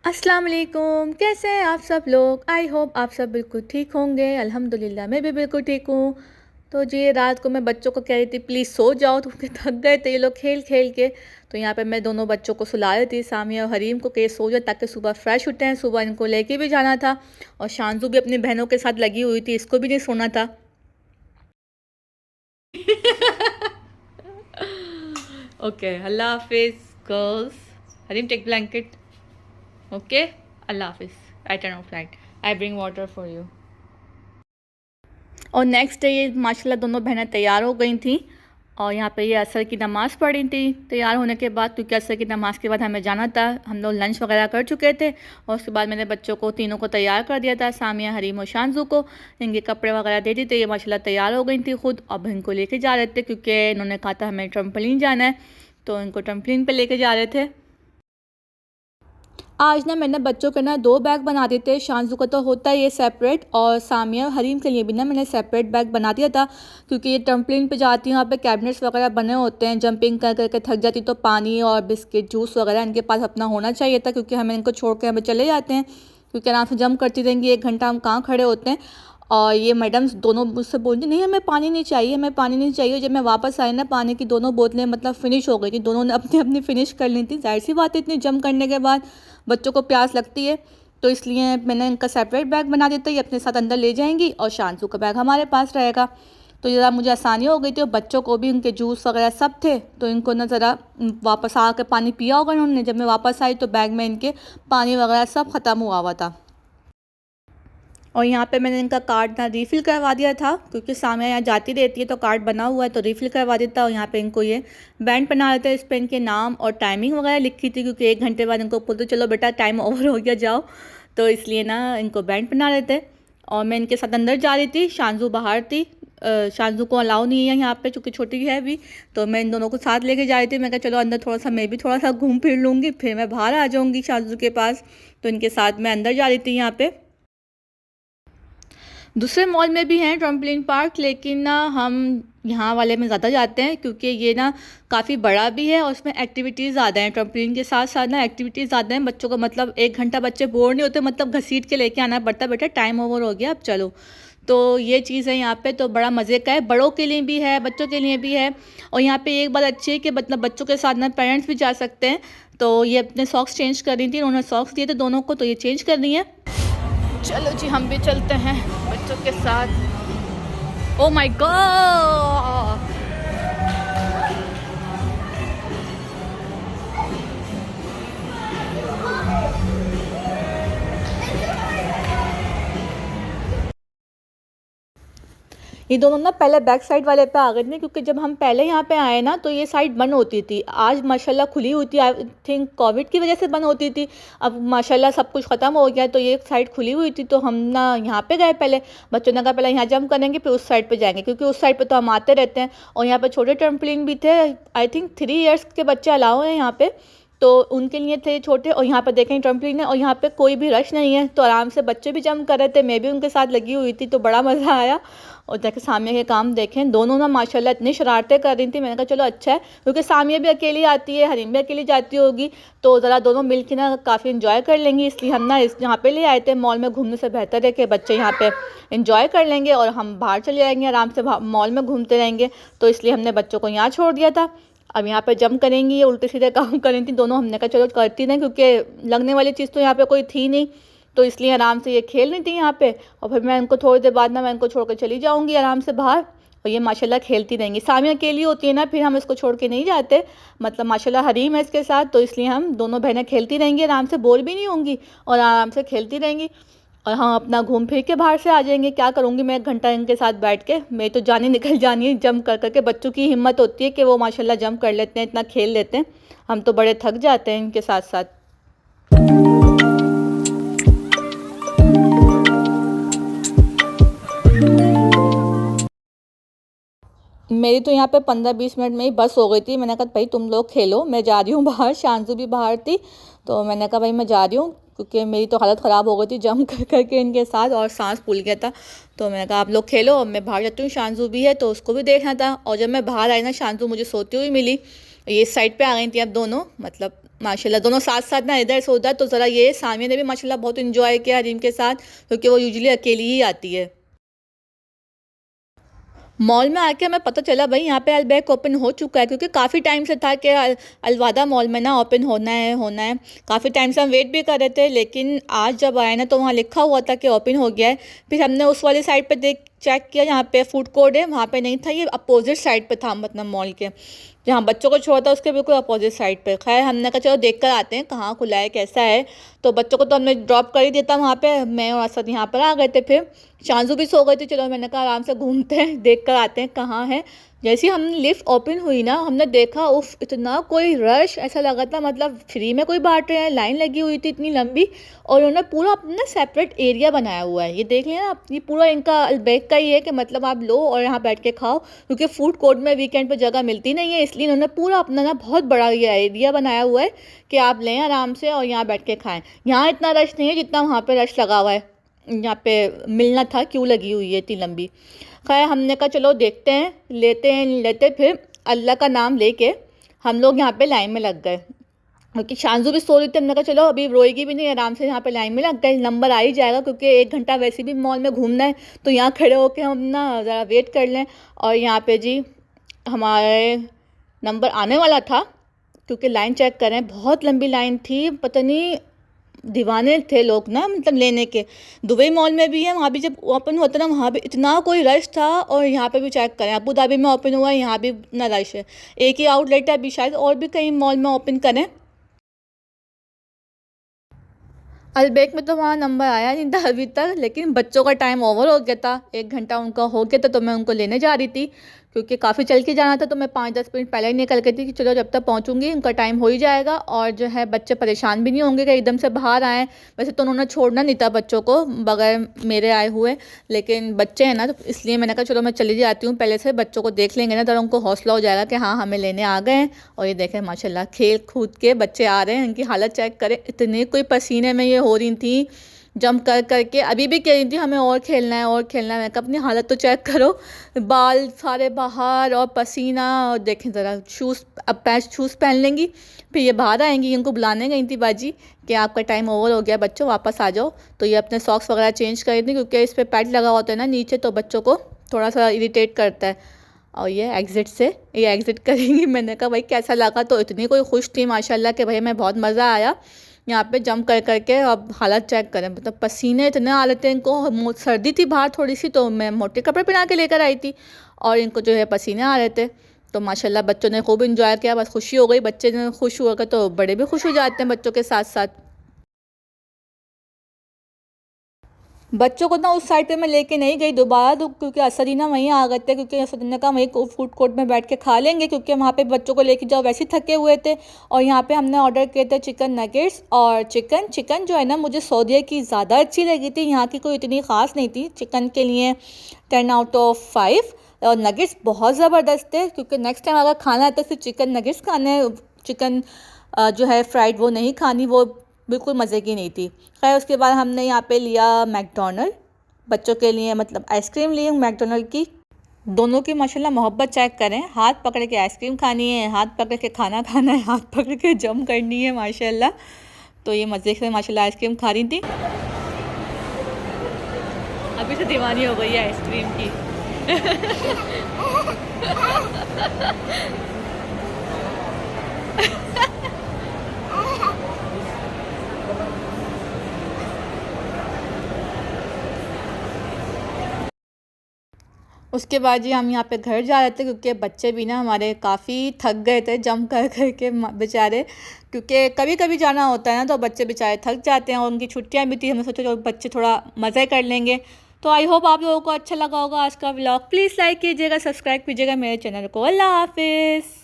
अस्सलाम वालेकुम, कैसे हैं आप सब लोग। आई होप आप सब बिल्कुल ठीक होंगे। अल्हम्दुलिल्लाह मैं भी बिल्कुल ठीक हूँ। तो जी रात को मैं बच्चों को कह रही थी प्लीज़ सो जाओ, क्योंकि थक गए थे ये लोग खेल खेल के। तो यहाँ पे मैं दोनों बच्चों को सुला रही थी, सामिया और हरीम को, कि सो जाओ ताकि सुबह फ्रेश उठें। सुबह इनको लेके भी जाना था और शांजू भी अपनी बहनों के साथ लगी हुई थी, इसको भी नहीं सोना था। ओके, अल्लाह हाफिज़ girls. Hareem take blanket. Okay, अल्लाह हाफिज़। I turn off light. I bring water for you. और नेक्स्ट डे ये माशाल्लाह दोनों बहनें तैयार हो गई थी और यहाँ पे ये असर की नमाज़ पढ़ी थी तैयार होने के बाद, क्योंकि असर की नमाज़ के बाद हमें जाना था। हम लोग लंच वगैरह कर चुके थे और उसके बाद मैंने बच्चों को तीनों को तैयार कर दिया था, सामिया, हरीम और शांजू को। इनके कपड़े वगैरह दे दिए थे, ये माशाल्लाह तैयार हो गई थी खुद। अब इनको लेके जा रहे थे क्योंकि इन्होंने कहा था हमें ट्रम्पलिन जाना है, तो इनको ट्रम्पलिन पर लेके जा रहे थे। आज ना मैंने बच्चों के ना 2 बैग बना दिए थे। शांजू का तो होता है ये सेपरेट, और सामिया हरीम के लिए भी ना मैंने सेपरेट बैग बना दिया था, क्योंकि ये ट्रम्पलिन पे जाती हैं, वहाँ पे कैबिनेट्स वगैरह बने होते हैं। जंपिंग कर करके थक जाती तो पानी और बिस्किट जूस वगैरह इनके पास अपना होना चाहिए था, क्योंकि हमें इनको छोड़ के हमें चले जाते हैं, क्योंकि आराम से जंप करती रहेंगी। 1 घंटा हम कहाँ खड़े होते हैं। और ये मैडम्स दोनों मुझसे बोलती नहीं हमें पानी नहीं चाहिए, हमें पानी नहीं चाहिए। जब मैं वापस आई ना, पानी की दोनों बोतलें मतलब फ़िनिश हो गई थी। दोनों ने अपनी अपनी फ़िनिश कर ली थी। ज़ाहिर सी बात है, इतनी जंप करने के बाद बच्चों को प्यास लगती है, तो इसलिए मैंने इनका सेपरेट बैग बना देता है। ये अपने साथ अंदर ले जाएंगी और शांजू का बैग हमारे पास रहेगा। तो ज़रा मुझे आसानी हो गई थी, और बच्चों को भी उनके जूस वगैरह सब थे, तो इनको ना ज़रा वापस आकर पानी पिया होगा उन्होंने। जब मैं वापस आई तो बैग में इनके पानी वगैरह सब ख़त्म हुआ था। और यहाँ पे मैंने इनका कार्ड ना रीफ़िल करवा दिया था, क्योंकि सामिया यहाँ जाती रहती है तो कार्ड बना हुआ है, तो रीफ़िल करवा देता। और यहाँ पे इनको ये बैंड बना देते हैं, इस पे इनके नाम और टाइमिंग वगैरह लिखी थी, क्योंकि 1 घंटे बाद इनको बोलते चलो बेटा टाइम ओवर हो गया जाओ, तो इसलिए ना इनको बैंड बना देते। और मैं इनके साथ अंदर जा रही थी, शांजू बाहर थी। शांजू को अलाउ नहीं है यहाँ पे, चूँकि छोटी है अभी, तो मैं इन दोनों को साथ लेके जा रही थी। मैं कहा चलो अंदर थोड़ा सा मैं भी थोड़ा सा घूम फिर लूँगी, फिर मैं बाहर आ जाऊँगी शांजू के पास। तो इनके साथ मैं अंदर जा रही थी यहाँ पे। दूसरे मॉल में भी हैं ट्रम्पलिन पार्क, लेकिन ना हम यहाँ वाले में ज़्यादा जाते हैं, क्योंकि ये ना काफ़ी बड़ा भी है और उसमें एक्टिविटीज़ ज़्यादा हैं। ट्रम्पलिन के साथ साथ ना एक्टिविटीज़ ज़्यादा हैं। बच्चों को मतलब 1 घंटा बच्चे बोर नहीं होते, मतलब घसीट के लेके आना पड़ता, बेटा टाइम ओवर हो गया अब चलो। तो ये चीज़ है यहाँ पे, तो बड़ा मज़े का है, बड़ों के लिए भी है बच्चों के लिए भी है। और यहाँ पे एक बात अच्छी है कि मतलब बच्चों के साथ ना पेरेंट्स भी जा सकते हैं। तो ये अपने सॉक्स चेंज कर रही थी, उन्होंने सॉक्स दिए थे दोनों को, तो ये चेंज कर रही है। चलो जी हम भी चलते हैं बच्चों के साथ। ओ माय गॉड, ये दोनों ना पहले बैक साइड वाले पे आ गए थे, क्योंकि जब हम पहले यहाँ पे आए ना तो ये साइड बंद होती थी। आज माशाल्लाह खुली हुई थी, आई थिंक कोविड की वजह से बंद होती थी। अब माशाल्लाह सब कुछ ख़त्म हो गया, तो ये साइड खुली हुई थी। तो हम ना यहाँ पे गए पहले, बच्चों ने कहा पहले यहाँ जंप करेंगे फिर उस साइड पे जाएंगे, क्योंकि उस साइड पे तो हम आते रहते हैं। और यहाँ पे छोटे ट्रम्पलिन भी थे, आई थिंक 3 ईयर्स के बच्चे अलाउ हैं यहाँ पे, तो उनके लिए थे छोटे। और यहाँ पर देखें ट्रम्पलिन है और यहाँ पे कोई भी रश नहीं है, तो आराम से बच्चे भी जंप कर रहे थे, मैं भी उनके साथ लगी हुई थी, तो बड़ा मज़ा आया। और देखें सामिया के काम देखें, दोनों ना माशाल्लाह इतनी शरारतें कर रही थी। मैंने कहा चलो अच्छा है, क्योंकि सामिया भी अकेली आती है, हरीम भी अकेली जाती होगी, तो ज़रा दोनों मिल के ना काफ़ी इन्जॉय कर लेंगी। इसलिए हम ना इस यहाँ पे ले आए थे। मॉल में घूमने से बेहतर है कि बच्चे यहाँ पे इन्जॉय कर लेंगे और हम बाहर चले जाएंगे, आराम से मॉल में घूमते रहेंगे। तो इसलिए हमने बच्चों को यहाँ छोड़ दिया था। अब यहाँ पे जंप करेंगी, ये उल्टे सीधे काम कर रही थी दोनों। हमने कहा चलो करती नहीं, क्योंकि लगने वाली चीज़ तो यहाँ पे कोई थी नहीं, तो इसलिए आराम से ये खेल रही थी यहाँ पे। और फिर मैं इनको थोड़ी देर बाद ना मैं इनको छोड़ कर चली जाऊँगी आराम से बाहर, और ये माशाल्लाह खेलती रहेंगी। सामिया अकेली होती है ना, फिर हम इसको छोड़ के नहीं जाते, मतलब माशाल्लाह हरीम है इसके साथ, तो इसलिए हम दोनों बहनें खेलती रहेंगी, आराम से बोर भी नहीं होंगी और आराम से खेलती रहेंगी। और हाँ अपना घूम फिर के बाहर से आ जाएंगे। क्या करूँगी मैं 1 घंटा इनके साथ बैठ के, मैं तो जाने निकल जानी है जंप कर करके। बच्चों की हिम्मत होती है कि वो माशाल्लाह जंप कर लेते हैं, इतना खेल लेते हैं। हम तो बड़े थक जाते हैं इनके साथ साथ। मेरी तो यहाँ पे 15-20 मिनट में ही बस हो गई थी। मैंने कहा भाई तुम लोग खेलो, मैं जा रही हूँ बाहर। शांजू भी बाहर थी, तो मैंने कहा भाई मैं जा रही हूँ, क्योंकि मेरी तो हालत ख़राब हो गई थी जंप कर करके इनके साथ, और सांस फूल गया था। तो मैंने कहा आप लोग खेलो, अब मैं बाहर जाती हूँ। शांजू भी है तो उसको भी देखना था। और जब मैं बाहर आई ना, शांजू मुझे सोती हुई मिली। ये इस साइड पे आ गई थी अब दोनों, मतलब माशाल्लाह दोनों साथ साथ ना इधर से उधर, तो ज़रा ये सामिया ने भी माशाल्लाह बहुत इंजॉय किया हरीम के साथ, क्योंकि वो यूजुअली अकेली ही आती है। मॉल में आके हमें पता चला भाई यहाँ पे अलबैक ओपन हो चुका है, क्योंकि काफ़ी टाइम से था कि अलवादा मॉल में ना ओपन होना है होना है। काफ़ी टाइम से हम वेट भी कर रहे थे, लेकिन आज जब आए ना तो वहाँ लिखा हुआ था कि ओपन हो गया है। फिर हमने उस वाली साइड पे देख चेक किया जहाँ पे फूड कोर्ट है, वहाँ पे नहीं था, ये अपोजिट साइड पे था, मतलब मॉल के जहाँ बच्चों को छोड़ा था उसके बिल्कुल अपोजिट साइड पे। खैर हमने कहा चलो देख कर आते हैं कहाँ खुला है कैसा है। तो बच्चों को तो हमने ड्रॉप कर ही दिया था वहाँ पे, मैं और असद यहाँ पर आ गए थे। फिर शांजू भी सो गई थी, चलो मैंने कहा आराम से घूमते हैं देख कर आते हैं कहाँ है। जैसे ही हम लिफ्ट ओपन हुई ना, हमने देखा उफ इतना कोई रश, ऐसा लगा था मतलब फ्री में कोई बांट रहे हैं, लाइन लगी हुई थी इतनी लंबी। और उन्होंने पूरा अपना सेपरेट एरिया बनाया हुआ है, ये देख लें आप, ये पूरा इनका अलबैक का ही है कि मतलब आप लो और यहाँ बैठ के खाओ, क्योंकि फूड कोर्ट में वीकेंड पे जगह मिलती नहीं है, इसलिए इन्होंने पूरा अपना ना बहुत बड़ा ये एरिया बनाया हुआ है कि आप लें आराम से और यहाँ बैठ के खाएँ। यहाँ इतना रश नहीं है जितना वहाँ पर रश लगा हुआ है, यहाँ पे मिलना था, क्यों लगी हुई है इतनी लंबी। खैर हमने कहा चलो देखते हैं, लेते हैं लेते। फिर अल्लाह का नाम लेके हम लोग यहाँ पे लाइन में लग गए, क्योंकि शांजू भी सो रही थी। हमने कहा चलो अभी रोएगी भी नहीं, आराम से यहाँ पे लाइन में लग गए, नंबर आ ही जाएगा, क्योंकि 1 घंटा वैसे भी मॉल में घूमना है, तो यहाँ खड़े होके हम ना ज़रा वेट कर लें। और यहाँ पे जी हमारे नंबर आने वाला था, क्योंकि लाइन चेक करें बहुत लंबी लाइन थी, पता नहीं दीवाने थे लोग ना, मतलब लेने के। दुबई मॉल में भी है, वहाँ भी जब ओपन होता ना वहाँ भी इतना कोई रश था, और यहाँ पे भी चेक करें अबू धाबी में ओपन हुआ है, यहाँ भी इतना रश है। एक ही आउटलेट है, अभी शायद और भी कहीं मॉल में ओपन करें। अलबैक में तो वहाँ नंबर आया नहीं था अभी तक, लेकिन बच्चों का टाइम ओवर हो गया था, 1 घंटा उनका हो गया था, तो मैं उनको लेने जा रही थी, क्योंकि काफ़ी चल के जाना था, तो मैं 5-10 मिनट पहले ही निकल गई थी कि चलो जब तक पहुँचूंगी उनका टाइम हो ही जाएगा, और जो है बच्चे परेशान भी नहीं होंगे कि एकदम से बाहर आएँ। वैसे तो उन्होंने छोड़ना नहीं था बच्चों को बगैर मेरे आए हुए, लेकिन बच्चे हैं ना, तो इसलिए मैंने कहा चलो मैं चली जाती हूँ, पहले से बच्चों को देख लेंगे ना तो उनको हौसला हो जाएगा कि हाँ हमें लेने आ गए हैं। और ये देखें माशाल्लाह खेल कूद के बच्चे आ रहे हैं, इनकी हालत चेक करें, इतने कोई पसीने में ये हो रही थी, जंप कर करके अभी भी कह रही थी हमें और खेलना है और खेलना है। मैं कहा अपनी हालत तो चेक करो, बाल सारे बाहर और पसीना, और देखें ज़रा शूज़, अब पैच शूज़ पहन लेंगी फिर ये बाहर आएंगी। इनको बुलाने गई थी बाजी कि आपका टाइम ओवर हो गया बच्चों, वापस आ जाओ। तो ये अपने सॉक्स वगैरह चेंज कर रही थी, क्योंकि इस पर पैड लगा होता है ना नीचे, तो बच्चों को थोड़ा सा इरिटेट करता है। और ये एग्ज़िट करेंगी। मैंने कहा भाई कैसा लगा, तो इतनी कोई खुश थी माशाल्लाह कि भाई मैं बहुत मज़ा आया यहाँ पे जंप कर करके। अब हालत चेक करें, मतलब पसीने इतने आ रहे थे इनको, सर्दी थी बाहर थोड़ी सी, तो मैं मोटे कपड़े पहना के लेकर आई थी, और इनको जो है पसीने आ रहे थे। तो माशाल्लाह बच्चों ने खूब इंजॉय किया, बस खुशी हो गई, बच्चे ने खुश हुआ तो बड़े भी खुश हो जाते हैं बच्चों के साथ साथ। बच्चों को ना उस साइड पे मैं लेके नहीं गई दोबारा, तो क्योंकि असद ही ना वहीं आ गए थे, क्योंकि असद ने कहा वहीं फूड कोर्ट में बैठ के खा लेंगे, क्योंकि वहाँ पे बच्चों को लेके जाओ वैसे ही थके हुए थे। और यहाँ पे हमने ऑर्डर किए थे चिकन नगेट्स और चिकन जो है ना मुझे सऊदीया की ज़्यादा अच्छी लगी थी, यहाँ की कोई इतनी ख़ास नहीं थी। चिकन के लिए 10 आउट ऑफ 5, और नगेट्स बहुत ज़बरदस्त थे, क्योंकि नेक्स्ट टाइम अगर खाना है तो सिर्फ चिकन नगेट्स खाने, चिकन जो है फ्राइड वो नहीं खानी, वो बिल्कुल मज़े की नहीं थी। खैर उसके बाद हमने यहाँ पे लिया मैकडोनल्ड बच्चों के लिए, मतलब आइसक्रीम ली मैकडोनल्ड की। दोनों की माशाल्लाह मोहब्बत चेक करें, हाथ पकड़ के आइसक्रीम खानी है, हाथ पकड़ के खाना खाना है, हाथ पकड़ के जम करनी है माशाल्लाह। तो ये मज़े से माशाल्लाह आइसक्रीम खा रही थी, अभी से दीवानी हो गई है आइसक्रीम की। उसके बाद जी हम यहाँ पे घर जा रहे थे, क्योंकि बच्चे भी ना हमारे काफ़ी थक गए थे जंप कर कर के बेचारे, क्योंकि कभी कभी जाना होता है ना तो बच्चे बेचारे थक जाते हैं, और उनकी छुट्टियाँ भी थी, हमने सोचा जो बच्चे थोड़ा मज़े कर लेंगे। तो आई होप आप लोगों को अच्छा लगा होगा आज का व्लॉग। प्लीज़ लाइक कीजिएगा, सब्सक्राइब कीजिएगा मेरे चैनल को। अल्लाह हाफिज़।